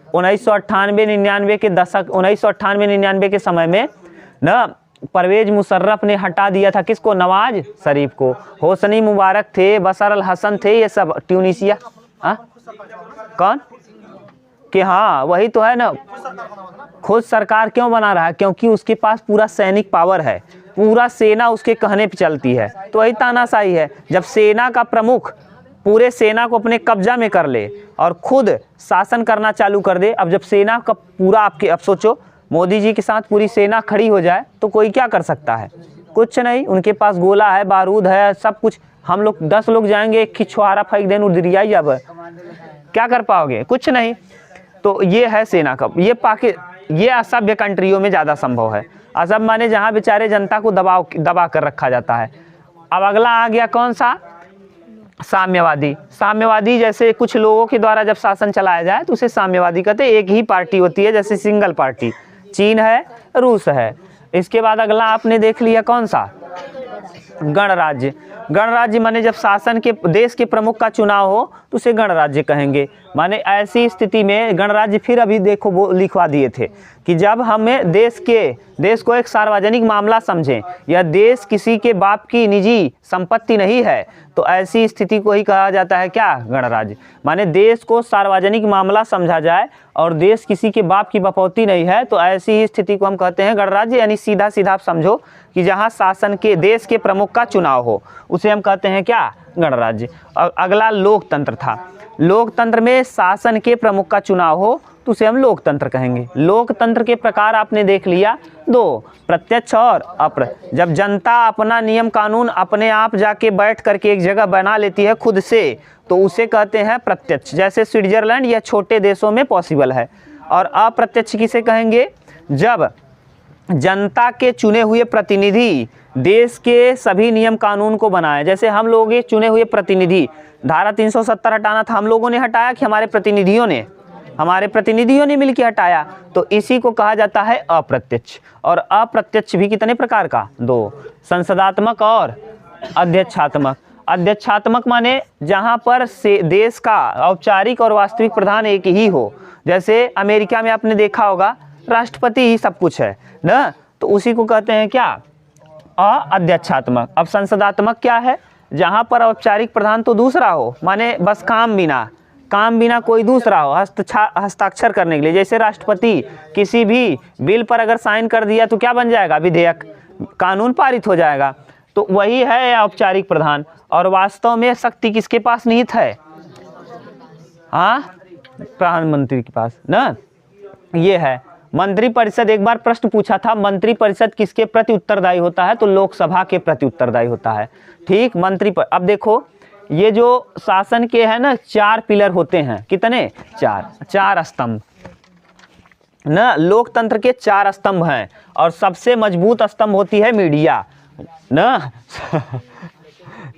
1998-99 के दशक 1998-99 के समय में न परवेज मुशर्रफ ने हटा दिया था किसको? नवाज शरीफ को। होसनी मुबारक थे, बशर अल हसन थे, ये सब ट्यूनीशिया। कौन कि हाँ वही तो है ना, खुद सरकार क्यों बना रहा है? क्योंकि उसके पास पूरा सैनिक पावर है, पूरा सेना उसके कहने पे चलती है। तो वही तानाशाही है, जब सेना का प्रमुख पूरे सेना को अपने कब्जा में कर ले और खुद शासन करना चालू कर दे। अब जब सेना का पूरा आपके, अब सोचो मोदी जी के साथ पूरी सेना खड़ी हो जाए तो कोई क्या कर सकता है? कुछ नहीं। उनके पास गोला है, बारूद है, सब कुछ। हम लोग 10 लोग जाएंगे, एक खिछुआरा फेंक दें उधरिया, जब क्या कर पाओगे? कुछ नहीं। तो ये है सेना का। ये असभ्य कंट्रियों में ज़्यादा संभव है। असभ्य माने जहाँ बेचारे जनता को दबा कर रखा जाता है। अब अगला आ गया कौन सा? साम्यवादी। साम्यवादी जैसे कुछ लोगों के द्वारा जब शासन चलाया जाए तो उसे साम्यवादी कहते हैं। एक ही पार्टी होती है, जैसे सिंगल पार्टी। चीन है, रूस है। इसके बाद अगला आपने देख लिया कौन सा? गणराज्य। गणराज्य माने जब शासन के देश के प्रमुख का चुनाव हो तो उसे गणराज्य कहेंगे। माने ऐसी स्थिति में गणराज्य फिर अभी देखो वो लिखवा दिए थे कि जब हमें देश को एक सार्वजनिक मामला समझें, यह देश किसी के बाप की निजी संपत्ति नहीं है, तो ऐसी स्थिति को ही कहा जाता है क्या? गणराज्य। माने देश को सार्वजनिक मामला समझा जाए और देश किसी के बाप की बपौती नहीं है, तो ऐसी ही स्थिति को हम कहते हैं गणराज्य। यानी सीधा सीधा आप समझो कि जहाँ शासन के देश के प्रमुख का चुनाव हो उसे हम कहते हैं क्या? गणराज्य। और अगला लोकतंत्र था। लोकतंत्र में शासन के प्रमुख का चुनाव हो तो उसे हम लोकतंत्र कहेंगे। लोकतंत्र के प्रकार आपने देख लिया 2, प्रत्यक्ष और अप्रत्यक्ष। जब जनता अपना नियम कानून अपने आप जाके बैठ करके एक जगह बना लेती है खुद से, तो उसे कहते हैं प्रत्यक्ष। जैसे स्विट्जरलैंड या छोटे देशों में पॉसिबल है। और अप्रत्यक्ष किसे कहेंगे? जब जनता के चुने हुए प्रतिनिधि देश के सभी नियम कानून को बनाए। जैसे हम लोग के चुने हुए प्रतिनिधि, धारा 370 हटाना था, हम लोगों ने हटाया कि हमारे प्रतिनिधियों ने मिलकर हटाया, तो इसी को कहा जाता है अप्रत्यक्ष। और अप्रत्यक्ष भी कितने प्रकार का? 2, संसदात्मक और अध्यक्षात्मक। अध्यक्षात्मक माने जहां पर से देश का औपचारिक और वास्तविक प्रधान एक ही हो। जैसे अमेरिका में आपने देखा होगा राष्ट्रपति ही सब कुछ है ना, तो उसी को कहते हैं क्या? अध्यक्षात्मक। अब संसदात्मक क्या है? जहां पर औपचारिक प्रधान तो दूसरा हो, माने बस काम बिना कोई दूसरा हो हस्ताक्षर करने के लिए। जैसे राष्ट्रपति किसी भी बिल पर अगर साइन कर दिया तो क्या बन जाएगा? विधेयक, कानून पारित हो जाएगा। तो वही है औपचारिक प्रधान। और वास्तव में शक्ति किसके पास निहित है? प्रधानमंत्री के पास ना। ये है मंत्रिपरिषद। एक बार प्रश्न पूछा था, मंत्रिपरिषद किसके प्रति उत्तरदायी होता है? तो लोकसभा के प्रति उत्तरदायी होता है। ठीक, अब देखो ये जो शासन के है ना 4 पिलर होते हैं। कितने? 4 स्तंभ ना। लोकतंत्र के 4 स्तंभ हैं और सबसे मजबूत स्तंभ होती है मीडिया ना।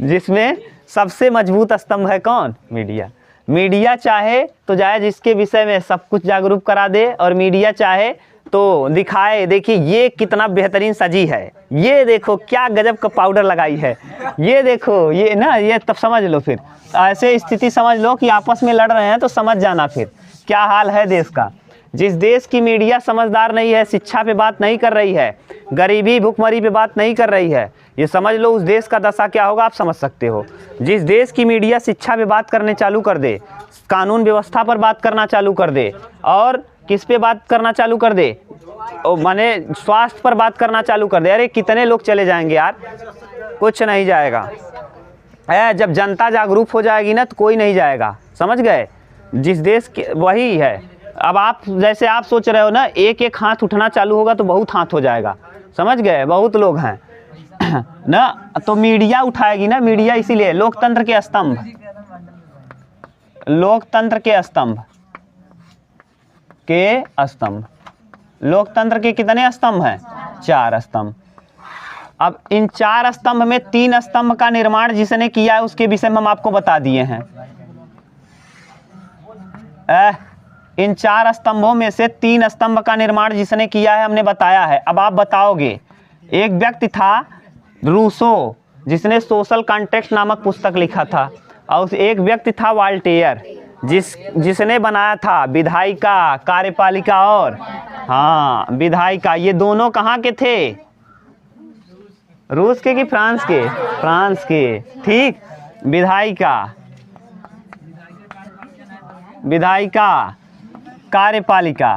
जिसमें सबसे मजबूत स्तंभ है कौन? मीडिया। मीडिया चाहे तो जाए जिसके विषय में सब कुछ जागरूक करा दे, और मीडिया चाहे तो दिखाए, देखिए ये कितना बेहतरीन सजी है, ये देखो क्या गजब का पाउडर लगाई है, ये देखो ये ना, ये तब समझ लो। फिर ऐसे स्थिति समझ लो कि आपस में लड़ रहे हैं तो समझ जाना फिर क्या हाल है देश का। जिस देश की मीडिया समझदार नहीं है, शिक्षा पे बात नहीं कर रही है, गरीबी भुखमरी पे बात नहीं कर रही है, ये समझ लो उस देश का दशा क्या होगा, आप समझ सकते हो। जिस देश की मीडिया शिक्षा पे बात करने चालू कर दे, कानून व्यवस्था पर बात करना चालू कर दे, और किस पे बात करना चालू कर दे, माने स्वास्थ्य पर बात करना चालू कर दे, अरे कितने लोग चले जाएंगे यार, कुछ नहीं जाएगा। जब जनता जागरूक हो जाएगी ना तो कोई नहीं जाएगा, समझ गए। जिस देश के वही है। अब आप जैसे आप सोच रहे हो ना, एक एक हाथ उठना चालू होगा तो बहुत हाथ हो जाएगा, समझ गए, बहुत लोग हैं ना, तो मीडिया उठाएगी ना, मीडिया। इसीलिए लोकतंत्र के स्तंभ, लोकतंत्र के स्तंभ, लोकतंत्र के कितने स्तंभ हैं? 4 स्तंभ। अब इन 4 स्तंभ में 3 स्तंभ का निर्माण जिसने किया है उसके विषय में हम आपको बता दिए हैं। इन 4 स्तंभों में से 3 स्तंभ का निर्माण जिसने किया है हमने बताया है। अब आप बताओगे, एक व्यक्ति था रूसो जिसने सोशल कॉन्टेक्स्ट नामक पुस्तक लिखा था, और एक व्यक्ति था वॉल्टेयर जिसने बनाया था विधायिका, कार्यपालिका और हाँ विधायिका। ये दोनों कहाँ के थे? रूस के कि फ्रांस के? फ्रांस के, ठीक। विधायिका, विधायिका, कार्यपालिका,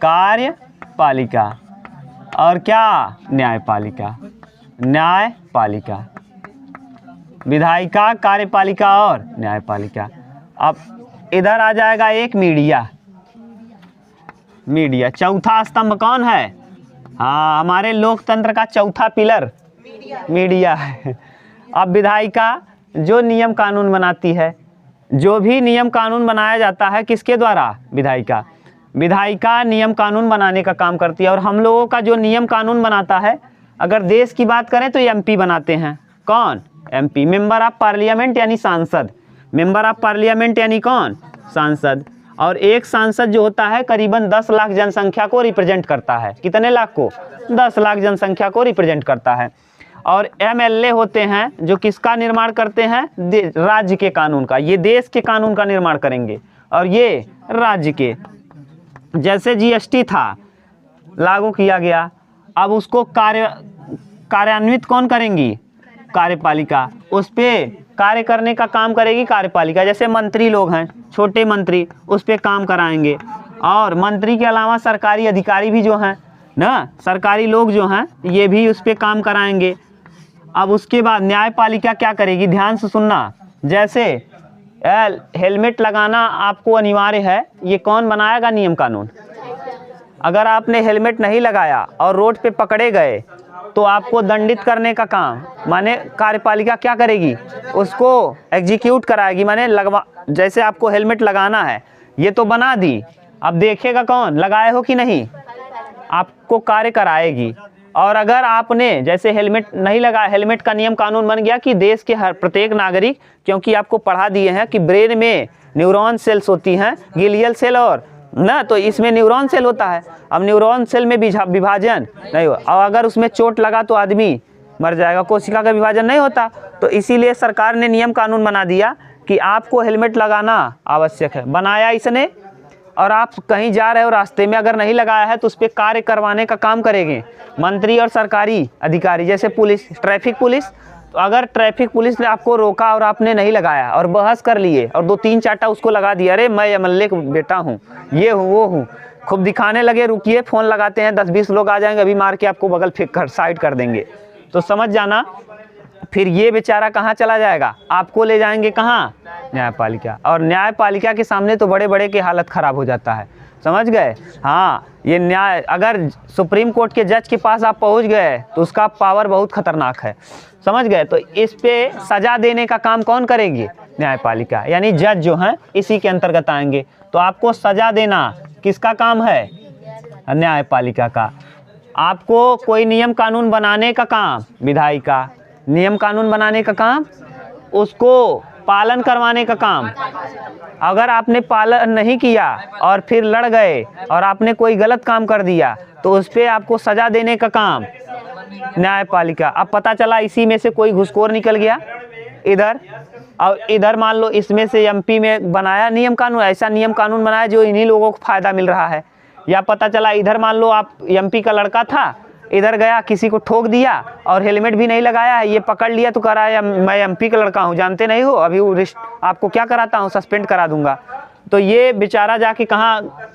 कार्यपालिका और क्या? न्यायपालिका, न्यायपालिका। विधायिका, कार्यपालिका और न्यायपालिका। अब इधर आ जाएगा एक मीडिया। मीडिया चौथा स्तंभ कौन है? हाँ, हमारे लोकतंत्र का चौथा पिलर मीडिया है। अब विधायिका जो नियम कानून बनाती है, जो भी नियम कानून बनाया जाता है किसके द्वारा? विधायिका। विधायिका नियम कानून बनाने का काम करती है। और हम लोगों का जो नियम कानून बनाता है, अगर देश की बात करें तो एमपी बनाते हैं। कौन? एमपी, मेंबर ऑफ पार्लियामेंट यानी सांसद। मेंबर ऑफ पार्लियामेंट यानी कौन? सांसद। और एक सांसद जो होता है करीबन 10 लाख जनसंख्या को रिप्रेजेंट करता है। कितने लाख को? 10 लाख जनसंख्या को रिप्रेजेंट करता है। और एमएलए होते हैं जो किसका निर्माण करते हैं? राज्य के कानून का। ये देश के कानून का निर्माण करेंगे और ये राज्य के। जैसे जीएसटी था, लागू किया गया, अब उसको कार्यान्वित कौन करेंगी? कार्यपालिका। उस पर कार्य करने का काम करेगी कार्यपालिका। जैसे मंत्री लोग हैं, छोटे मंत्री, उस पर काम कराएंगे। और मंत्री के अलावा सरकारी अधिकारी भी जो हैं ना, सरकारी लोग जो हैं, ये भी उस पर काम कराएंगे। अब उसके बाद न्यायपालिका क्या करेगी? ध्यान से सुनना। जैसे हेलमेट लगाना आपको अनिवार्य है, ये कौन बनाएगा? नियम कानून। अगर आपने हेलमेट नहीं लगाया और रोड पे पकड़े गए तो आपको दंडित करने का काम माने कार्यपालिका क्या करेगी? उसको एग्जीक्यूट कराएगी। माने जैसे आपको हेलमेट लगाना है, ये तो बना दी, अब देखेगा कौन लगाए हो कि नहीं, आपको कार्य कराएगी। और अगर आपने जैसे हेलमेट नहीं लगाया, हेलमेट का नियम कानून बन गया कि देश के हर प्रत्येक नागरिक, क्योंकि आपको पढ़ा दिए हैं कि ब्रेन में न्यूरॉन सेल्स होती हैं, गिलियल सेल और ना, तो इसमें न्यूरॉन सेल होता है। अब न्यूरॉन सेल में विभाजन नहीं हो, और अगर उसमें चोट लगा तो आदमी मर जाएगा, कोशिका का विभाजन नहीं होता। तो इसीलिए सरकार ने नियम कानून बना दिया कि आपको हेलमेट लगाना आवश्यक है। बनाया इसने, और आप कहीं जा रहे हो रास्ते में अगर नहीं लगाया है तो उस पर कार्य करवाने का काम करेंगे मंत्री और सरकारी अधिकारी। जैसे पुलिस, ट्रैफिक पुलिस, तो अगर ट्रैफिक पुलिस ने आपको रोका और आपने नहीं लगाया और बहस कर लिए और 2-3 चाटा उसको लगा दिया, अरे मैं एमएलए का बेटा हूँ, ये हूँ, वो हूँ, खूब दिखाने लगे, रुकिए फ़ोन लगाते हैं, 10-20 लोग आ जाएंगे, अभी मार के आपको बगल फेंक कर साइड कर देंगे, तो समझ जाना फिर ये बेचारा कहाँ चला जाएगा? आपको ले जाएंगे कहाँ? न्यायपालिका। और न्यायपालिका के सामने तो बड़े बड़े की हालत ख़राब हो जाता है, समझ गए? हाँ, ये न्याय, अगर सुप्रीम कोर्ट के जज के पास आप पहुंच गए तो उसका पावर बहुत खतरनाक है, समझ गए? तो इस पे सज़ा देने का काम कौन करेगी? न्यायपालिका, यानी जज जो हैं इसी के अंतर्गत आएंगे। तो आपको सज़ा देना किसका काम है? न्यायपालिका का। आपको कोई नियम कानून बनाने का काम विधायिका, नियम कानून बनाने का काम, उसको पालन करवाने का काम। अगर आपने पालन नहीं किया और फिर लड़ गए और आपने कोई गलत काम कर दिया तो उस पर आपको सज़ा देने का काम न्यायपालिका। अब पता चला इसी में से कोई घुसखोर निकल गया इधर, और इधर मान लो इसमें से एमपी में बनाया नियम कानून, ऐसा नियम कानून बनाया जो इन्हीं लोगों को फ़ायदा मिल रहा है। या पता चला इधर मान लो आप एमपी का लड़का था, इधर गया किसी को ठोक दिया और हेलमेट भी नहीं लगाया है, ये पकड़ लिया तो कह रहा है मैं एमपी का लड़का हूँ, जानते नहीं हो, अभी आपको क्या कराता हूँ, सस्पेंड करा दूंगा। तो ये बेचारा जाके कहाँ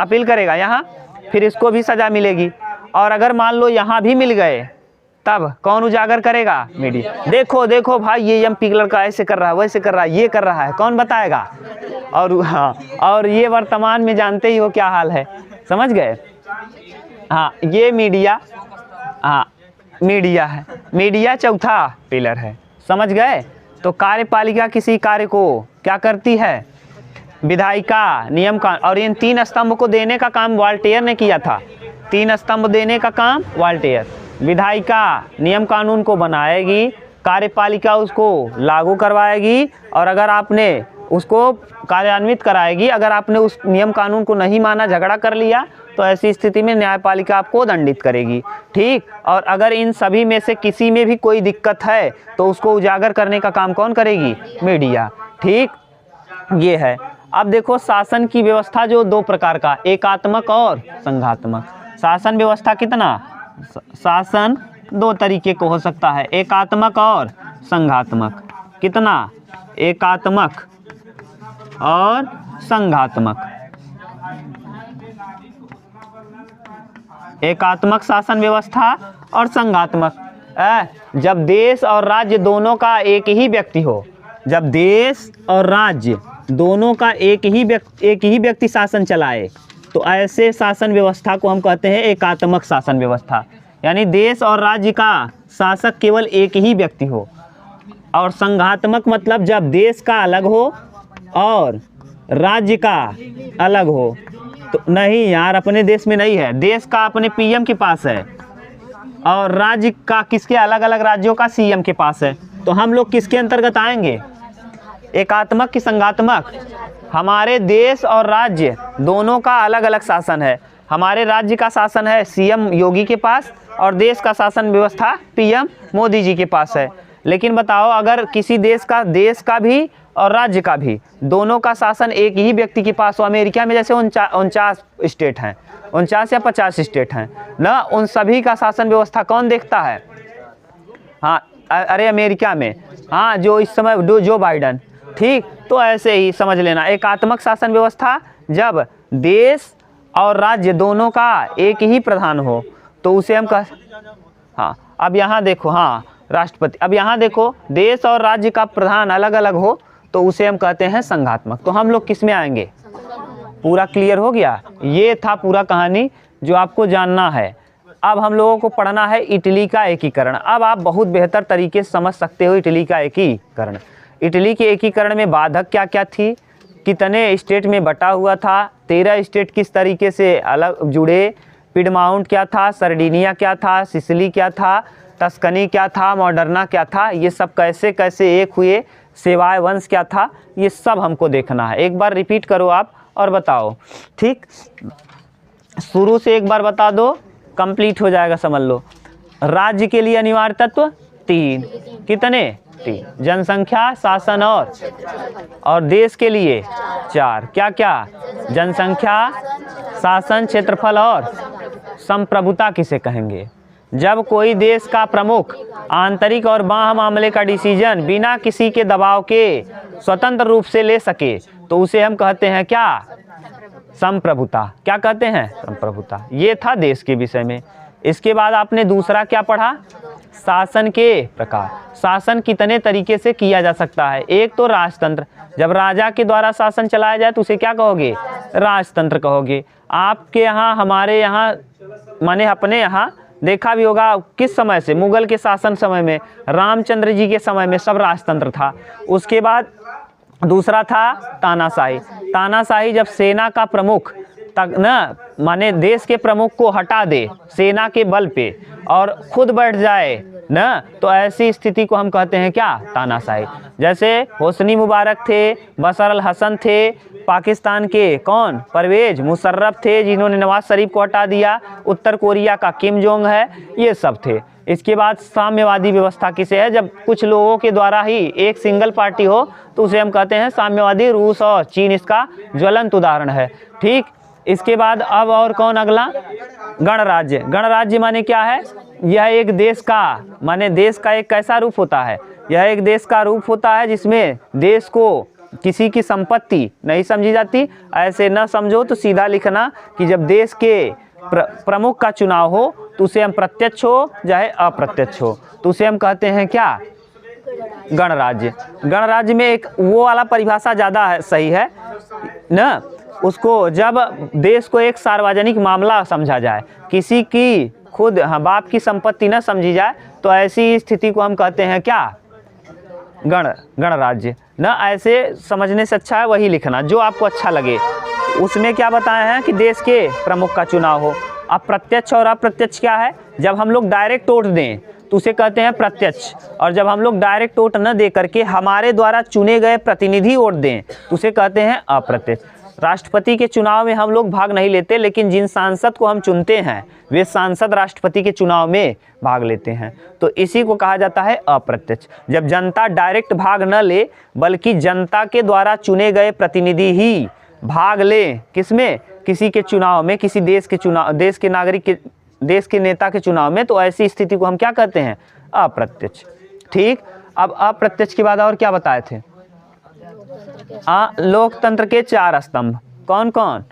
अपील करेगा? यहाँ, फिर इसको भी सज़ा मिलेगी। और अगर मान लो यहाँ भी मिल गए तब कौन उजागर करेगा? मीडिया। देखो देखो भाई, ये एमपी का लड़का ऐसे कर रहा है, वैसे कर रहा है, ये कर रहा है, कौन बताएगा? और हाँ, और ये वर्तमान में जानते ही हो क्या हाल है, समझ गए? हाँ, ये मीडिया, हाँ मीडिया है, मीडिया चौथा पिलर है, समझ गए? तो कार्यपालिका किसी कार्य को क्या करती है? विधायिका, नियम का, और इन 3 स्तंभ को देने का काम वॉल्टेयर ने किया था। 3 स्तंभ देने का काम वॉल्टेयर। विधायिका नियम कानून को बनाएगी, कार्यपालिका उसको लागू करवाएगी, और अगर आपने उसको कार्यान्वित कराएगी। अगर आपने उस नियम कानून को नहीं माना, झगड़ा कर लिया, तो ऐसी स्थिति में न्यायपालिका आपको दंडित करेगी। ठीक, और अगर इन सभी में से किसी में भी कोई दिक्कत है तो उसको उजागर करने का काम कौन करेगी? मीडिया। ठीक, ये है। अब देखो शासन की व्यवस्था जो दो प्रकार का, एकात्मक और संघात्मक। शासन व्यवस्था कितना, शासन दो तरीके को हो सकता है, एकात्मक और संघात्मक। कितना? एकात्मक और संघात्मक। एकात्मक शासन व्यवस्था और संघात्मक। जब देश और राज्य दोनों का एक ही व्यक्ति हो, जब देश और राज्य दोनों का एक ही व्यक्ति शासन चलाए, तो ऐसे शासन व्यवस्था को हम कहते हैं एकात्मक शासन व्यवस्था। यानी देश और राज्य का शासक केवल एक ही व्यक्ति हो। और संघात्मक मतलब जब देश का अलग हो और राज्य का अलग हो। तो नहीं यार, अपने देश में नहीं है, देश का अपने पीएम के पास है और राज्य का किसके, अलग अलग राज्यों का सीएम के पास है। तो हम लोग किसके अंतर्गत आएंगे? एकात्मक की संघात्मक? हमारे देश और राज्य दोनों का अलग अलग शासन है। हमारे राज्य का शासन है सीएम योगी के पास और देश का शासन व्यवस्था पीएम मोदी जी के पास है। लेकिन बताओ, अगर किसी देश का भी और राज्य का भी दोनों का शासन एक ही व्यक्ति के पास हो, अमेरिका में जैसे 49 स्टेट हैं, 49 या 50 स्टेट हैं ना, उन सभी का शासन व्यवस्था कौन देखता है? हाँ, अरे अमेरिका में, हाँ, जो इस समय जो बाइडन। ठीक, तो ऐसे ही समझ लेना, एकात्मक शासन व्यवस्था जब देश और राज्य दोनों का एक ही प्रधान हो तो उसे हम हाँ, अब यहाँ देखो, हाँ, राष्ट्रपति। अब यहाँ देखो, देश और राज्य का प्रधान अलग अलग हो तो उसे हम कहते हैं संघात्मक। तो हम लोग किस में आएंगे? पूरा क्लियर हो गया? ये था पूरा कहानी जो आपको जानना है। अब हम लोगों को पढ़ना है इटली का एकीकरण। अब आप बहुत बेहतर तरीके से समझ सकते हो इटली का एकीकरण। इटली के एकीकरण में बाधक क्या क्या थी, कितने स्टेट में बटा हुआ था, 13 स्टेट किस तरीके से अलग जुड़े, पिडमाउंट क्या था, सर्डिनिया क्या था, सिसिली क्या था, टस्कनी क्या था, मॉडर्ना क्या था, ये सब कैसे कैसे एक हुए, सेवाय वंश क्या था, ये सब हमको देखना है। एक बार रिपीट करो आप और बताओ। ठीक, शुरू से एक बार बता दो, कंप्लीट हो जाएगा, समझ लो। राज्य के लिए अनिवार्य तत्व 3, कितने? 3। जनसंख्या, शासन और देश के लिए 4, क्या क्या? जनसंख्या, शासन, क्षेत्रफल और संप्रभुता किसे कहेंगे? जब कोई देश का प्रमुख आंतरिक और बाह्य मामले का डिसीजन बिना किसी के दबाव के स्वतंत्र रूप से ले सके तो उसे हम कहते हैं क्या? संप्रभुता। क्या कहते हैं? संप्रभुता। ये था देश के विषय में। इसके बाद आपने दूसरा क्या पढ़ा? शासन के प्रकार। शासन कितने तरीके से किया जा सकता है? एक तो राजतंत्र, जब राजा के द्वारा शासन चलाया जाए तो उसे क्या कहोगे? राजतंत्र कहोगे। आपके यहाँ, हमारे यहाँ, माने अपने यहाँ देखा भी होगा, किस समय से? मुगल के शासन समय में, रामचंद्र जी के समय में सब राजतंत्र था। उसके बाद दूसरा था तानाशाही। तानाशाही जब सेना का प्रमुख तक न, माने देश के प्रमुख को हटा दे सेना के बल पे और खुद बैठ जाए न, तो ऐसी स्थिति को हम कहते हैं क्या? तानाशाही। जैसे होसनी मुबारक थे, बशर अल हसन थे, पाकिस्तान के कौन? परवेज मुशर्रफ थे जिन्होंने नवाज शरीफ को हटा दिया, उत्तर कोरिया का किम जोंग है, ये सब थे। इसके बाद साम्यवादी व्यवस्था किसे है? जब कुछ लोगों के द्वारा ही एक सिंगल पार्टी हो तो उसे हम कहते हैं साम्यवादी। रूस और चीन इसका ज्वलंत उदाहरण है। ठीक, इसके बाद अब और कौन अगला? गणराज्य। गणराज्य माने क्या है? यह एक देश का, माने देश का एक कैसा रूप होता है? यह एक देश का रूप होता है जिसमें देश को किसी की संपत्ति नहीं समझी जाती। ऐसे न समझो तो सीधा लिखना कि जब देश के प्रमुख का चुनाव हो तो उसे हम प्रत्यक्ष हो चाहे अप्रत्यक्ष हो तो उसे हम कहते हैं क्या? गणराज्य। गणराज्य में एक वो वाला परिभाषा ज़्यादा है, सही है न, उसको जब देश को एक सार्वजनिक मामला समझा जाए, किसी की खुद बाप की संपत्ति न समझी जाए, तो ऐसी स्थिति को हम कहते हैं क्या? गणराज्य न। ऐसे समझने से अच्छा है वही लिखना जो आपको अच्छा लगे। उसमें क्या बताया है कि देश के प्रमुख का चुनाव हो। अब प्रत्यक्ष और अप्रत्यक्ष क्या है? जब हम लोग डायरेक्ट वोट दें तो उसे कहते हैं प्रत्यक्ष। और जब हम लोग डायरेक्ट वोट न दे करके हमारे द्वारा चुने गए प्रतिनिधि वोट दें तो उसे कहते हैं अप्रत्यक्ष। राष्ट्रपति के चुनाव में हम लोग भाग नहीं लेते, लेकिन जिन सांसद को हम चुनते हैं वे सांसद राष्ट्रपति के चुनाव में भाग लेते हैं, तो इसी को कहा जाता है अप्रत्यक्ष। जब जनता डायरेक्ट भाग न ले बल्कि जनता के द्वारा चुने गए प्रतिनिधि ही भाग ले किसमें, किसी के चुनाव में, किसी देश के चुनाव, देश के नागरिक के, देश के नेता के चुनाव में, तो ऐसी स्थिति को हम क्या कहते हैं, अप्रत्यक्ष। ठीक, अब अप्रत्यक्ष के बाद और क्या बताए थे, लोकतंत्र के 4 स्तंभ कौन कौन,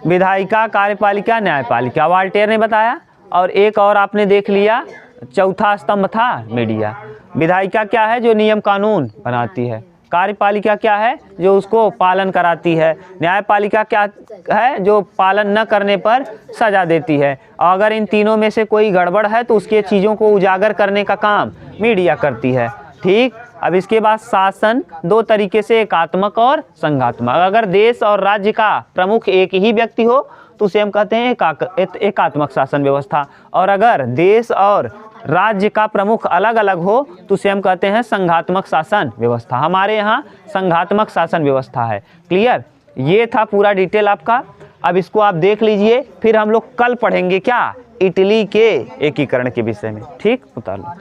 विधायिका, कार्यपालिका, न्यायपालिका, वाल्टेयर ने बताया। और एक और आपने देख लिया, चौथा स्तंभ था मीडिया। विधायिका क्या है, जो नियम कानून बनाती है। कार्यपालिका क्या है, जो उसको पालन कराती है। न्यायपालिका क्या है, जो पालन न करने पर सजा देती है। और अगर इन तीनों में से कोई गड़बड़ है तो उसके चीज़ों को उजागर करने का काम मीडिया करती है। ठीक, अब इसके बाद शासन 2 तरीके से, एकात्मक और संघात्मक। अगर देश और राज्य का प्रमुख एक ही व्यक्ति हो तो उसे हम कहते हैं एकात्मक शासन व्यवस्था। और अगर देश और राज्य का प्रमुख अलग अलग हो तो उसे हम कहते हैं संघात्मक शासन व्यवस्था। हमारे यहाँ संघात्मक शासन व्यवस्था है। क्लियर, ये था पूरा डिटेल आपका। अब इसको आप देख लीजिए, फिर हम लोग कल पढ़ेंगे क्या, इटली के एकीकरण के विषय में। ठीक, उतार लो।